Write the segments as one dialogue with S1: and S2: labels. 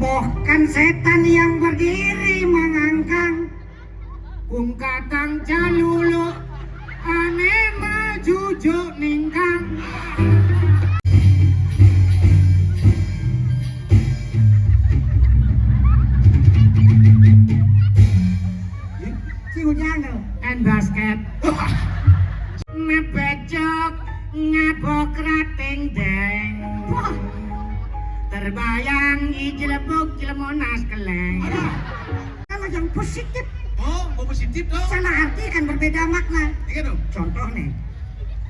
S1: robohkan setan yang berdiri mengangkang. Kung katang calulu aneh majujo ningkang. Si hujan tuh and basket. Ngepecok ngabok rating deng. Terbayang ijelebuk jelemonas keleng. Kalau yang positif.
S2: Oh, mau positif dong.
S1: Salah arti kan berbeda makna.
S2: Iya dong.
S1: Contoh nih.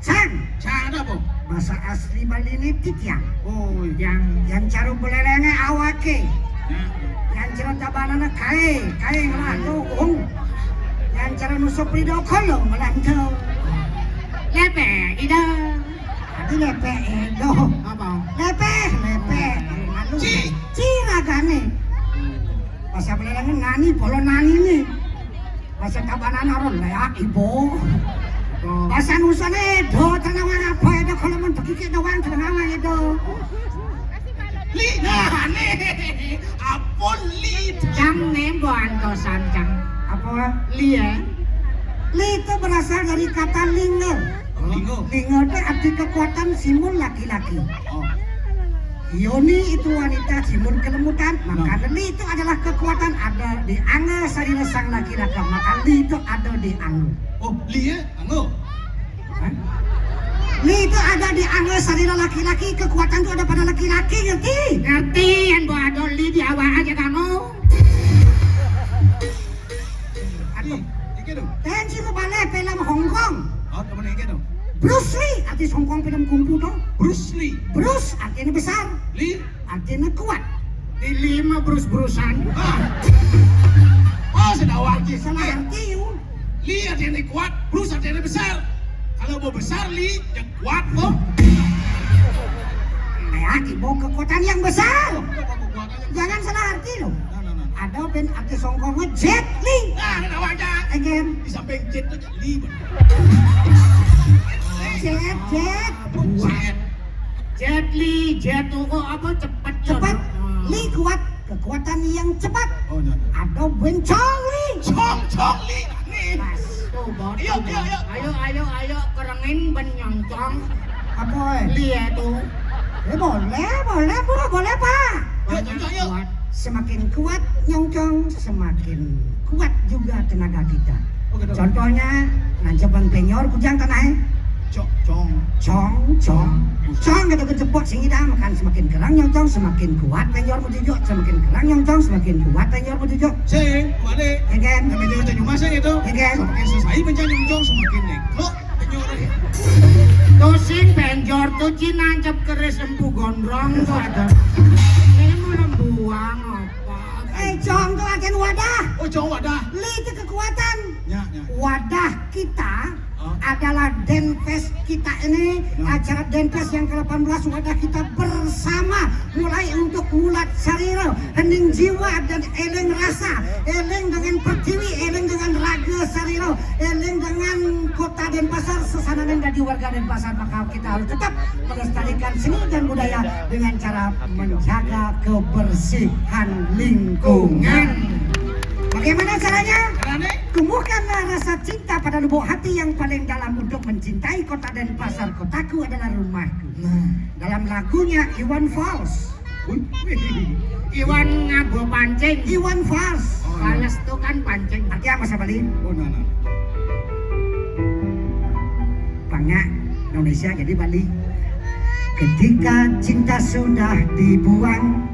S1: Sang.
S2: Sang ada apa?
S1: Bahasa asli Bali ini titiang.
S2: Oh,
S1: Yang caru belelenge awake.
S2: ya.
S1: Yang cara tabanana kae ngelakung. Yang cara nusuk rido kolong melantau. Lepe ida. Adi lepe edo.
S2: Apa?
S1: Lepe. Ci ragane. Bahasa belelenge nani polo nani nih. Bahasa tabanana ron leak ibu. Bahasa nusane do tenawang apa edo kalau mun pergi doang tenawang edo.
S2: Li, nah nih, apun li.
S1: Cang nembo antosan cang. Apa? Li ya? Li itu berasal dari kata lingo.
S2: Lingo.
S1: Lingo itu arti kekuatan simbol laki-laki.
S2: Oh,
S1: Yoni itu wanita, simbol kelemutan. Maka li itu adalah kekuatan ada di anga sarina sang laki-laki. Maka li itu ada di anga.
S2: oh, li ya, anggo.
S1: Hah? Li itu ada di anga sarina laki-laki. Kekuatan itu ada pada laki-laki, ngerti? Ngerti, yang ada li di awal aja kamu.
S2: Li, iki dong.
S1: Tensi lu balik film Hong Kong.
S2: Oh, temen iki dong.
S1: Bruce Lee, artis Hong Kong film kungfu dong.
S2: Bruce Lee.
S1: Bruce artinya besar,
S2: Li.
S1: artinya kuat. Di lima Bruce-Brucean.
S2: Ah. Oh, sedawang.
S1: Salah arti yuk.
S2: Li artinya kuat, Bruce artinya besar. Kalau mau besar Li, yang kuat kok.
S1: Kayak ibu kekuatan yang besar.
S2: Oh, kuat aja.
S1: Jangan salah arti loh.
S2: Nah.
S1: Ada band artis Hong Kongnya Jet Li.
S2: Nah, sedawang aja.
S1: Again,
S2: Di samping jet tuh Li.
S1: Jet.
S2: Jet.
S1: Jet Li, Jet tuh kok apa cepat. Li kuat, kekuatan yang cepat.
S2: Oh, nah.
S1: Ada band Chong Li.
S2: Chong Li. Nih.
S1: Tuh, bos.
S2: Ayo.
S1: Ayo, kerengin ben nyongcong. Apa?
S2: Li
S1: Lihat tuh. Boleh, Pak.
S2: Ayo.
S1: Semakin kuat nyongcong, semakin kuat juga tenaga kita.
S2: Oh, gitu.
S1: Contohnya, nancebang penyor kujang tanah.
S2: Chong.
S1: Cong gitu kejebot sing ida makan semakin kerang nyongcong, semakin kuat penyor mujujuk, semakin kerang nyongcong, semakin kuat penyor mujujuk.
S2: Sing, balik.
S1: Again.
S2: Kami jauh tanyu masing itu.
S1: Again.
S2: Semakin selesai mencanyong semakin neklo penyor.
S1: Tosing penjor tuh nancep keris empu gondrong tuh ada. Ini mau lembuang apa? Cong tuh agen wadah.
S2: Oh, Chong wadah.
S1: Li itu kekuatan.
S2: Ya.
S1: Wadah kita adalah Denfest kita ini, acara Denfest yang ke-18, wadah kita bersama mulai untuk mulat sarira, hening jiwa dan eling rasa, eling dengan pertiwi, eling dengan raga sarira, eling dengan kota Denpasar, sesananan dari warga Denpasar. Maka kita harus tetap melestarikan seni dan budaya dengan cara menjaga kebersihan lingkungan. Bagaimana caranya?
S2: Caranya?
S1: Tumbuhkanlah rasa cinta pada lubuk hati yang paling dalam untuk mencintai kota Denpasar. Kotaku adalah rumahku. Dalam lagunya Iwan Fals. Iwan ngabo pancing. Iwan Fals. Fals itu kan pancing. Artinya apa bahasa Bali?
S2: Oh, nah.
S1: Bangga Indonesia jadi Bali. Ketika cinta sudah dibuang.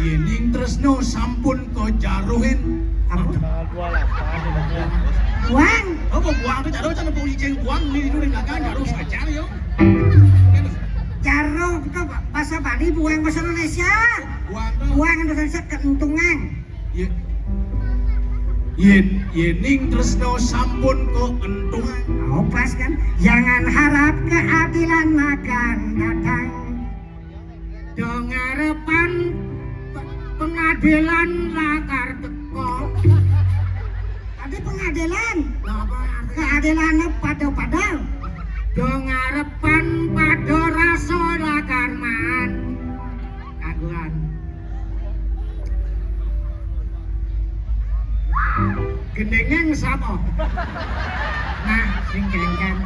S2: Yening tresno sampun ko jaruhin.
S1: Apa? Buang.
S2: Oh, mau buang tuh jaruh jangan mau ijeng buang ini dulu di belakang jaruh saja yo.
S1: Jaruh itu bahasa Bali, buang bahasa Indonesia. Buang Indonesia kentungan.
S2: Yening tresno sampun ko entungan.
S1: Oh pas kan. Jangan harap keadilan akan datang. Dong harapan pengadilan lakar teko. Tadi pengadilan. Keadilan pada. Dong harapan pada rasa lakar man. Kaguan.
S3: Gendengnya sapa? Nah, sing kengken.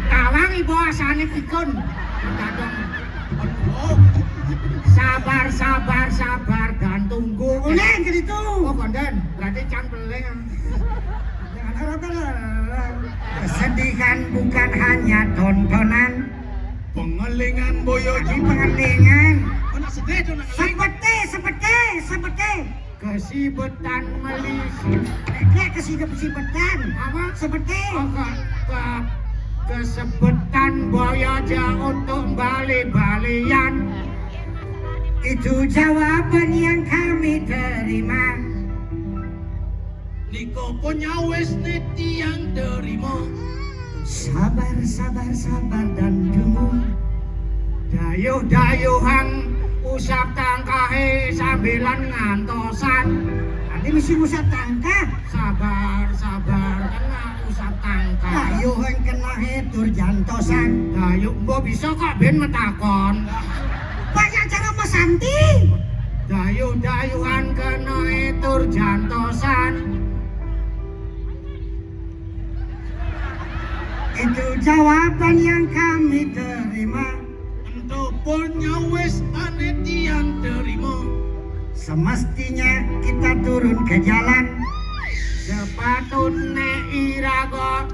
S3: Tawang ibu asane pikun. Kadang sabar dan tunggu.
S1: Ulen ke itu.
S3: Oh, konden. Berarti can peleng.
S1: Jangan harap-harap. Kesedihan bukan hanya tontonan,
S2: Pengelingan boyo
S1: tapi
S2: juga.
S1: pengelingan.
S2: Oh, nak sedih tu nak ngeling.
S1: Seperti.
S3: Kesibetan melisi.
S1: Kayak kesibetan.
S3: Apa?
S1: Seperti.
S3: Oh, kesebetan boyaja untuk bali-balian.
S1: Itu jawaban yang kami terima.
S2: Niko punya wes neti yang terima.
S1: Sabar dan tunggu.
S3: Dayuh-dayuhan usap tangkahe sambilan ngantosan.
S1: Tadi mesti usap tangkah.
S3: Sabar kena usap tangkah.
S1: Dayuhan kena hetur jantosan.
S3: Dayuh mbok bisa kok ben metakon.
S1: Banyak cara mesanti.
S3: Dayuh-dayuhan kena hetur jantosan.
S1: Itu jawaban yang kami terima.
S2: Ento punya wes neti yang terima.
S1: Semestinya kita turun ke jalan.
S3: Sepatutnya irago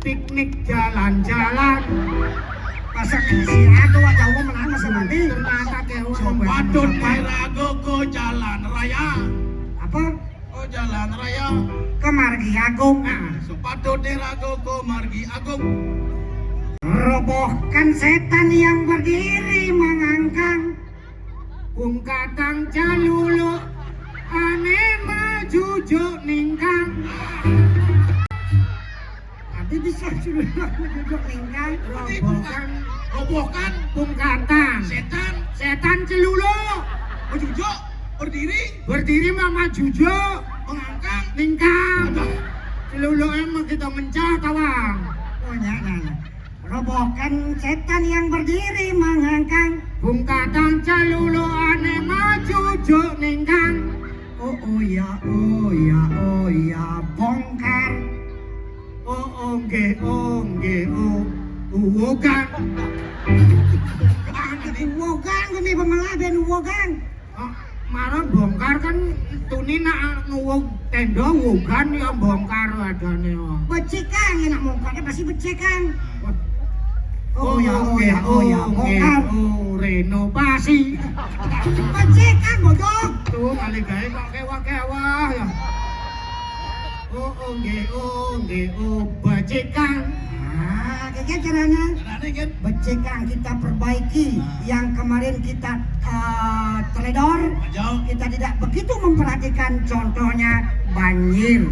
S3: piknik jalan-jalan.
S1: Pasang si aku jauh menang masih nanti.
S3: Ternyata kewa
S2: Sepatut rago ko jalan raya.
S1: Apa?
S2: Oh jalan raya.
S1: Ke Margi Agung.
S2: Sepatut rago ko margi agung.
S1: Robohkan setan yang berdiri mengangkang.
S3: Kung katang calulu ane maju jok ningkang.
S1: Nanti bisa suruh duduk ningkang.
S2: Robohkan
S3: Kung katang setan celulu
S2: Ojo
S3: berdiri mah maju jok
S2: mengangkang.
S3: ningkang. Celulu emang kita mencah tawang.
S1: Oh nyana. Robohkan setan yang berdiri mengangkang.
S3: Kung katang calulu ane maju jok ningkang.
S1: Oh ya, bongkar.
S3: Ongge uwogan.
S1: Uwogan, kami pemelaban uwogan.
S3: Marah bongkar kan tuni nak nguwog tenda wogan ya bongkar adane.
S1: Becekang, enak bongkarnya pasti becekang.
S3: Oh
S1: ya,
S3: bongkar. Renovasi.
S1: Becekang, bodoh.
S3: Tuh kali gawe kok kewah-kewah ya. Ongge becekang.
S1: Kayak caranya.
S2: Caranya kan
S1: Becekang kita perbaiki. Yang kemarin kita teledor.
S2: jauh.
S1: Kita tidak begitu memperhatikan, contohnya banjir.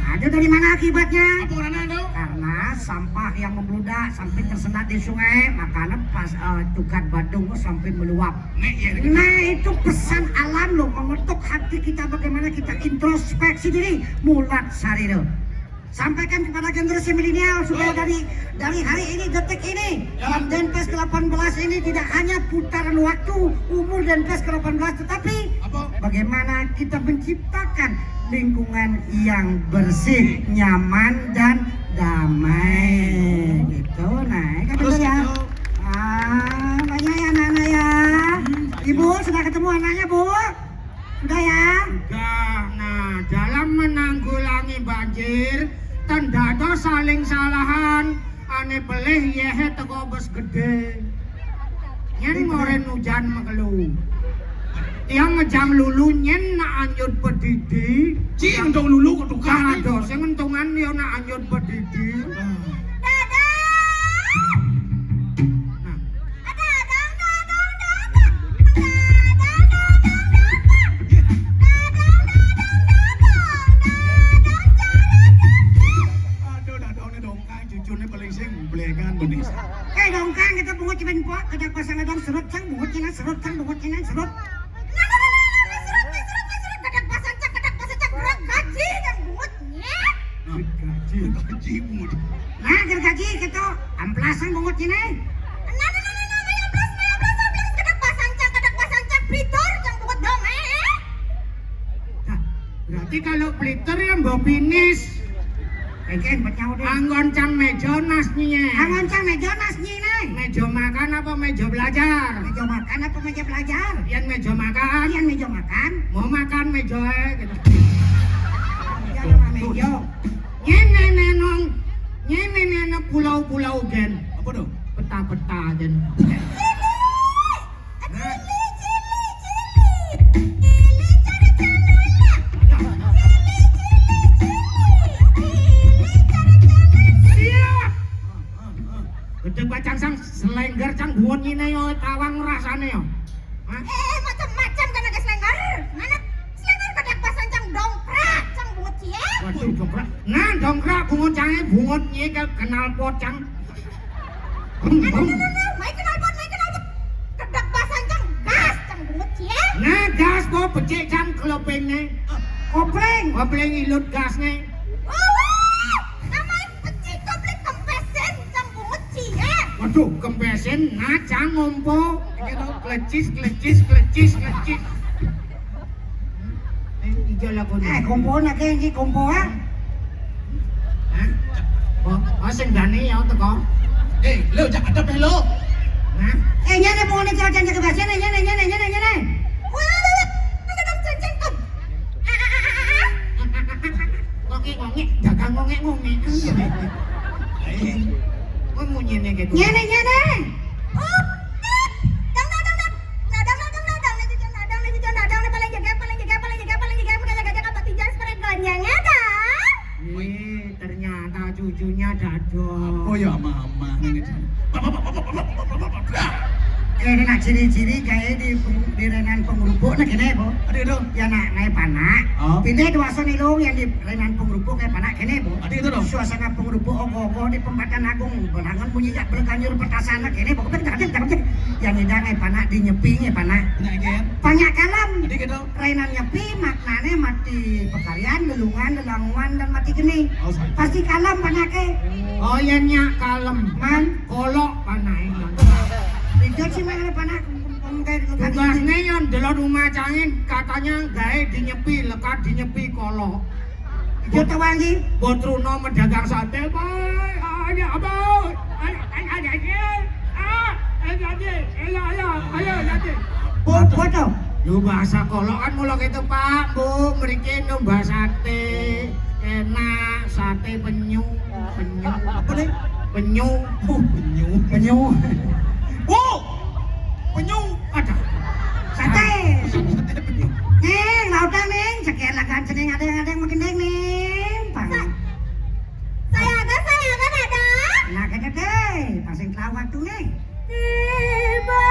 S1: Ada dari mana akibatnya?
S2: Apa orangnya tau?
S1: Karena sampah yang membludak sampai tersendat di sungai, makanya pas tukat badung sampai meluap.
S2: Nek ya.
S1: Nah itu pesan alam loh, mengetuk hati kita bagaimana kita introspeksi diri. Mulat Sariro sampaikan kepada generasi milenial supaya dari hari ini, detik ini, Denpes ke-18 ini tidak hanya putaran waktu umur Denpes ke-18, tetapi
S2: Apa?
S1: bagaimana kita menciptakan lingkungan yang bersih, nyaman, dan damai. Gitu, nah, kan
S2: Terus
S1: betul ya.
S2: itu.
S1: Banyak ya anak-anak ya. Ibu sudah ketemu anaknya, Bu? Sudah ya?
S3: Nah, dalam menanggulangi banjir, tanda saling salahan, ane pelih yehe teko bes gede. Nyen ngoren hujan mekelu. Tiang ngejam lulu nyen nak anjut pedidi.
S2: Ci yang dong lulu kok tukang.
S3: Kado sing entungan yo nak anjut pedidi.
S2: Aduh, dah dong kang cucune paling sing blegan bening.
S1: Dongkang kita pungut cipen po, kedak pasang dong serut cang pungut cinan serut cang pungut cinan serut.
S2: Gaji mut.
S1: Nah, gergaji kita amplasan pungut cinan.
S3: Nanti kalau Blitar ya mbok pinis.
S1: Eken betnyaw deh.
S3: Anggon cang meja nasnya.
S1: Angon cang meja nasnya nih.
S3: Meja makan apa meja belajar?
S1: Meja makan apa meja belajar?
S3: Yang meja makan.
S1: Kalian meja makan?
S3: Mau makan meja gitu.
S1: Meja sama meja.
S3: Nyene nenong. Nyene nenong pulau-pulau gen.
S2: Apa dong?
S3: Peta-peta gen. Gede bacang sang selenggar cang buon nyine yo tawang rasane yo. Hah?
S4: Macam-macam kan ada selenggar. Mana selenggar kedak pasan cang dongkrak, cang bungut cie.
S3: Waduh dongkrak. Nah dongkrak bungut cange bungut nyi kenal pot cang.
S4: Mai kenal pot. Kedak pasan cang gas, cang bungut cie.
S3: Nah gas po becik cang kelopenge.
S1: Kopleng.
S3: Kopleng ilut gasne.
S4: Namanya peci komplit kempesin, cang bungut cie.
S3: Waduh kempesin nah cang ngompo. Iki to klecis. Ijo lagu
S1: Kompo na kayak ini kompo ah.
S3: Hah? Oh sing gane ya teko.
S2: Lo jangan ada pelo.
S3: Hah?
S1: Nyane mau nih jalan ke bahasa nyane.
S4: Wah, kedang cincin kum.
S3: Ngongek dagang ngongek. Oh munyene gitu.
S1: Nyane.
S4: Oh,
S3: Ternyata cucunya dadong.
S2: Oh ya mama.
S1: Ini nak ciri-ciri kayak di renan pengrupuk nak kene bo.
S2: Ada dong.
S1: Ya nak naik panak.
S2: Oh.
S1: Pindah dua sonilung yang di renan pengrupuk kayak panak kene bo.
S2: Ada itu dong.
S1: Suasana pengrupuk ogoh-ogoh di Pembatan Agung berangan bunyi jak berkanyur petasan nak kene bo. Jangan. Yang indah kayak panak di nyepi kayak panak.
S2: Penyakian.
S1: Banyak kalam.
S2: Ada gitu.
S1: Renan nyepi maknanya mati pekaryan, lelungan, lelanguan dan mati geni.
S2: Oh saya.
S1: Pasti kalam panake.
S3: Oh ya nyak kalem.
S1: Man,
S3: Kolok panai.
S1: itu sih mana panak
S3: Tugasnya yang delok rumah cangin katanya gawe dinyepi lekat dinyepi kolok.
S1: Itu tawangi.
S3: Botruno mendagang sate, Pak. Ada apa? Ada aja.
S1: Foto.
S3: Yo bahasa kolok kan mulai itu Pak, Bu, mriki nombah sate. Enak sate penyu.
S2: Apa nih?
S3: Penyu.
S1: Penyu.
S2: Oh, penyu.
S3: Ada.
S1: Sate.
S2: Sate penyu.
S1: Neng, lautan neng. Sekian lagan seneng ada yang makin deng neng. Pang.
S4: saya ada.
S1: Nah kena deh. Pasang kelawat tuh neng.
S4: Tiba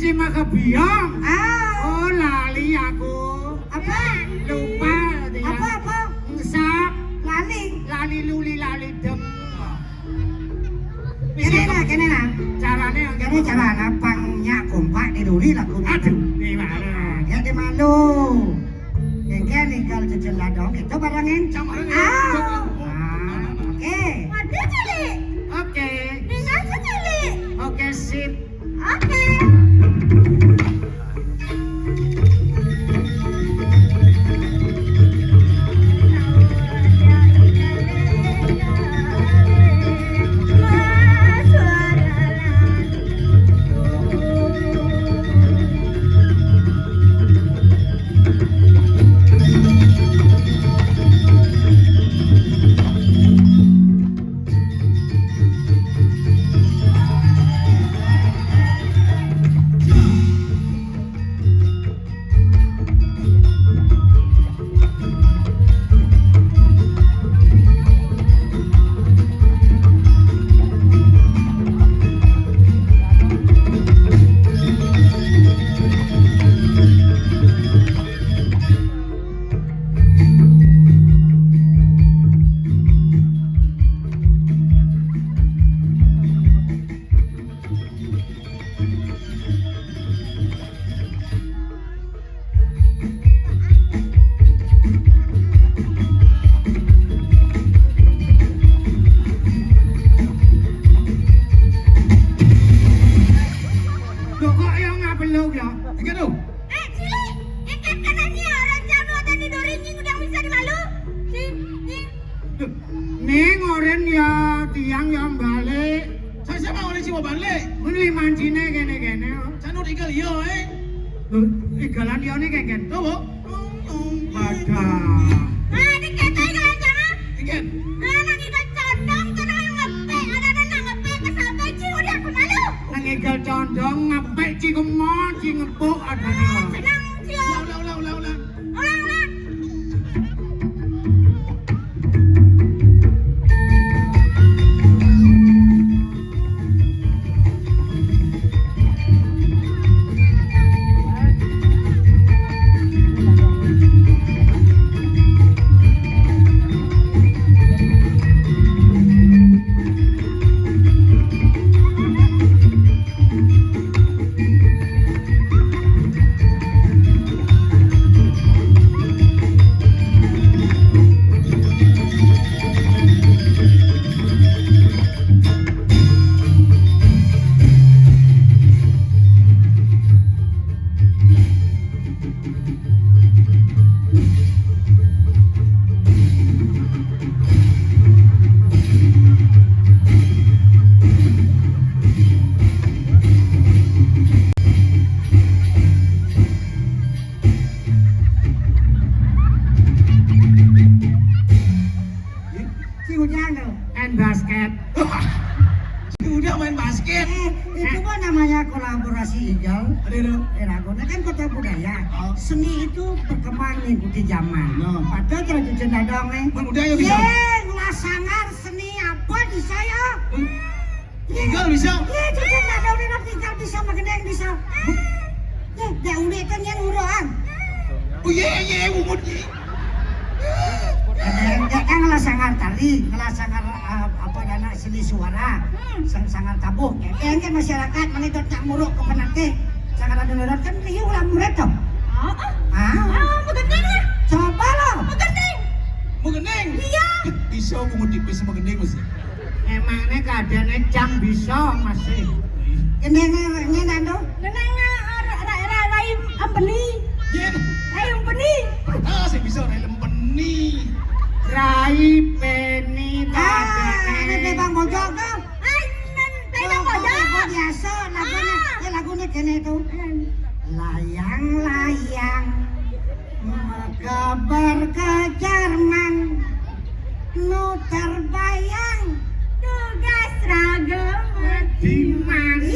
S3: si Makabiong.
S1: Ah,
S3: Oh, lali aku.
S1: apa?
S3: Lupa dia.
S1: Apa?
S3: Ngesap.
S1: Lali.
S3: Luli lali dem.
S1: Kene na.
S3: Carane yang
S1: Jadi cara lapangnya kompak di duri lah kudu.
S3: Aduh, gimana?
S1: Ya di malu. Yang nih kalau jajan ladong itu barangin. Ah. Oke.
S4: Waduh cilik.
S3: Oke.
S4: Dengan cilik.
S3: Oke, sip.
S4: Oke.
S3: Loh, kok yang ngapeluk ya?
S2: Ingat tuh.
S4: Cilik, ikan kanannya orang jano tadi doringnya udah bisa dimalu.
S3: Loh, ning oren ya tiang yang balik.
S2: Saya mau orang mau balik.
S3: Ini mancine kene-kene.
S2: Canut ikan iya,
S3: Loh, igalan dia nih keken.
S2: Tuh, Bu.
S3: Ada.
S4: Nah, ini kata ikan jangan.
S2: Ikan.
S4: Anak ikan condong, karena yang ngepek, ada ngepek ke sampai ciu dia kemalu.
S3: Nang igal condong ngepek ci kemo ci ngepuk ada nih.
S4: Senang ciu.
S2: Ulang.
S4: Ulang.
S1: Si Ujang tuh.
S3: And basket.
S2: Udah main basket.
S1: Itu mah namanya kolaborasi Igal.
S2: Ada.
S1: Ragunan kan kota budaya.
S2: Oh.
S1: Seni itu berkembang mengikuti zaman.
S2: No.
S1: Padahal tradisi dadong
S2: Bang budaya bisa.
S1: ngelasangan seni apa di saya?
S2: Tinggal bisa.
S1: Cucen dadong ini tinggal bisa mageneng bisa. Dah udah kan yang uruan.
S2: Oh iya, umut.
S1: Kan ngelasangan tari, ngelasangan apa dana seni suara, sangat tabuh. Kan masyarakat menidot nak muruk ke penate. Sangat ada kan liu lah murid tuh.
S4: Begending lah.
S1: Coba lo.
S4: Begending.
S2: Mengeneng.
S4: Iya.
S2: Bisa umut bisa mengeneng mesti.
S3: Emangnya keadaannya jam bisa masih.
S1: Ini nando.
S4: Nenangnya rai ampeni.
S2: Yen.
S4: Rai ampeni.
S2: Saya bisa rai lempeni.
S3: Rai peni
S1: Ini
S3: keadaannya.
S1: Bang Bojo kan?
S4: Rai bang bodoh.
S1: Biasa lagunya kene itu. Layang-layang kabar ke Jerman nu terbayang
S4: Tugas ragam
S3: Di mana?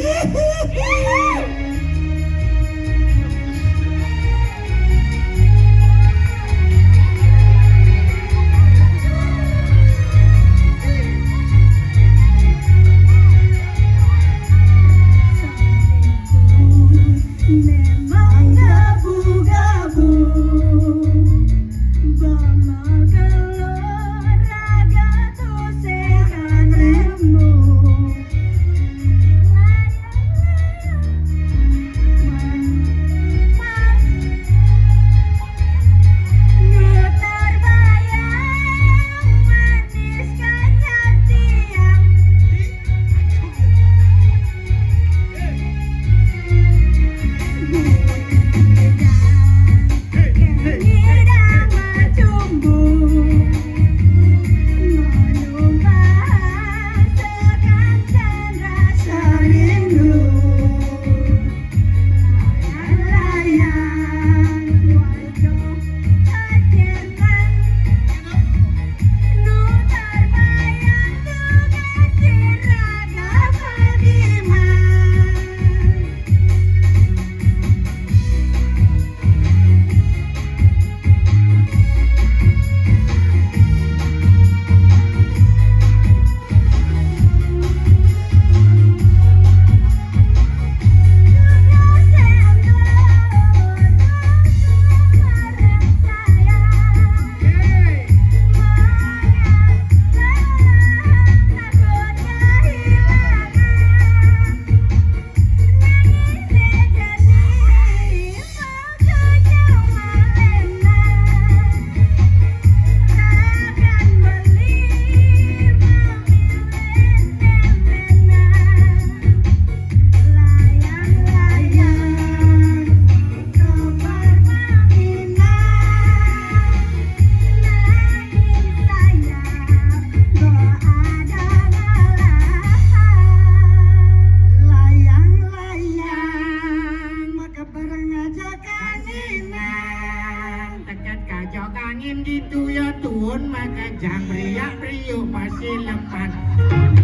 S3: pun maka jam riak riuk masih lempan.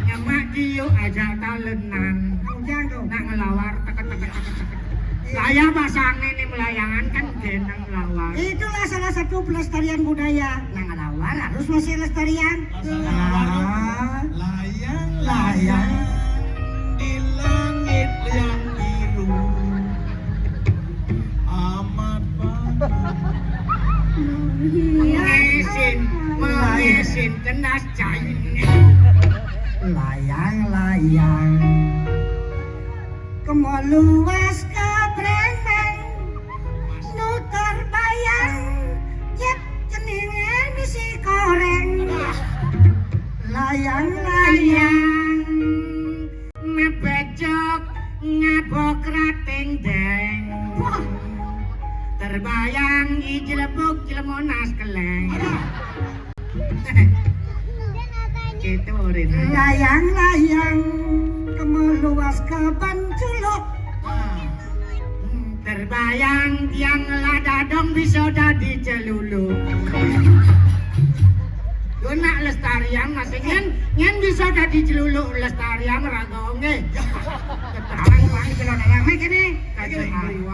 S3: Nyemak diuk aja talenan.
S1: Ujang tuh.
S3: Nak ngelawar teket. Saya pasang ini melayangan kan genang lawar.
S1: Itulah salah satu pelestarian budaya. Nah, ngelawar harus masih lestarian.
S2: Masalah layang-layang di langit yang biru amat bagus.
S3: Mengisin tenas cair.
S1: Layang-layang kemo luas kebrengeng nu terbayang jet ceninge misi koreng. Layang-layang
S3: Mebejok ngabok rating deng. Terbayang ijlebuk jlemonas keleng. Gitu Rin.
S1: layang-layang kemo luas kebanculuk.
S3: Terbayang tiang ladadong bisa dadi celuluk. Yo nak lestarian masih nyen bisa dadi celuluk lestarian ragonge. Ketarang wangi kalau nang kene.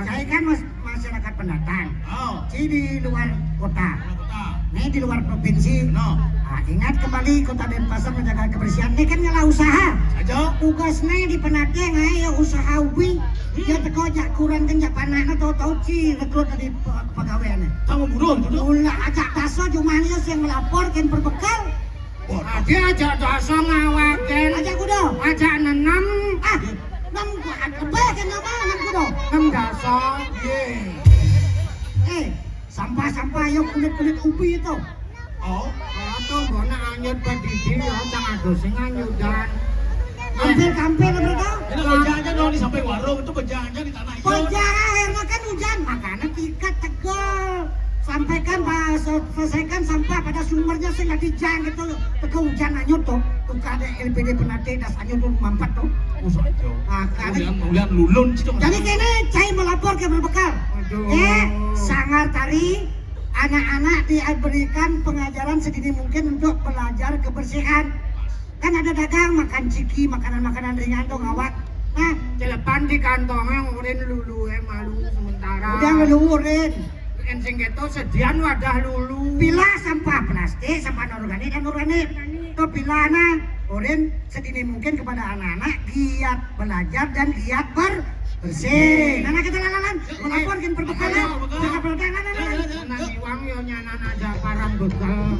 S1: Saya kan masyarakat pendatang.
S2: Oh,
S1: Saya di luar kota.
S2: kota.
S1: Ini di luar provinsi.
S2: No,
S1: Nah, ingat kembali Kota Denpasar menjaga kebersihan. Ini kan ngalah usaha.
S2: saja.
S1: Tugasnya di Penateng ya usaha ubi. Dia teko jak kurang kan jak panahna tahu-tahu ci rekrut dari pegawainya.
S2: Kamu burung tu.
S1: Ulah ajak taso Jumanius yang melaporkan berbekal.
S3: Dia ajak dosa ngawaken.
S1: Ajak kudo.
S3: Ajak nenam.
S1: Ah, nam ku lebih kan nama nam kudo.
S3: Nem dosa.
S1: Sampah-sampah yang kulit-kulit ubi itu.
S2: Oh,
S3: Atau bona anyut badidi ya cang ado sing anyudan.
S1: Kampir-kampir berapa?
S2: ini kerjanya dong di sampai warung itu kerjanya di tanah hijau.
S1: Pojang akhirnya kan hujan, makanya tiket tegel. Sampaikan pas selesaikan sampah pada sumbernya sehingga dijang gitu. Tegel hujan anyut tuh. Tuh ada LPD Penate das anyut tuh mampet tuh.
S2: Musuh hijau.
S1: Makanya.
S2: Kemudian lulun situ.
S1: Jadi kini cai melapor ke berbekal.
S3: Aduh.
S1: Sangar tari. Anak-anak diberikan pengajaran sedini mungkin untuk belajar kebersihan. Kan ada dagang makan ciki, makanan-makanan ringan tuh ngawak. Nah,
S3: Celepan di kantongnya ngurin lulu malu sementara.
S1: udah ngeluhurin.
S3: Ensing gitu sedian wadah lulu.
S1: Pilah sampah plastik, sampah organik dan organik. Tuh pilahnya, urin sedini mungkin kepada anak-anak giat belajar dan giat bersih. Nana kita lalalan, melaporkan perbekalan. Jangan perbekalan, nana.
S3: Nasi wang yo nyanan aja parang begal.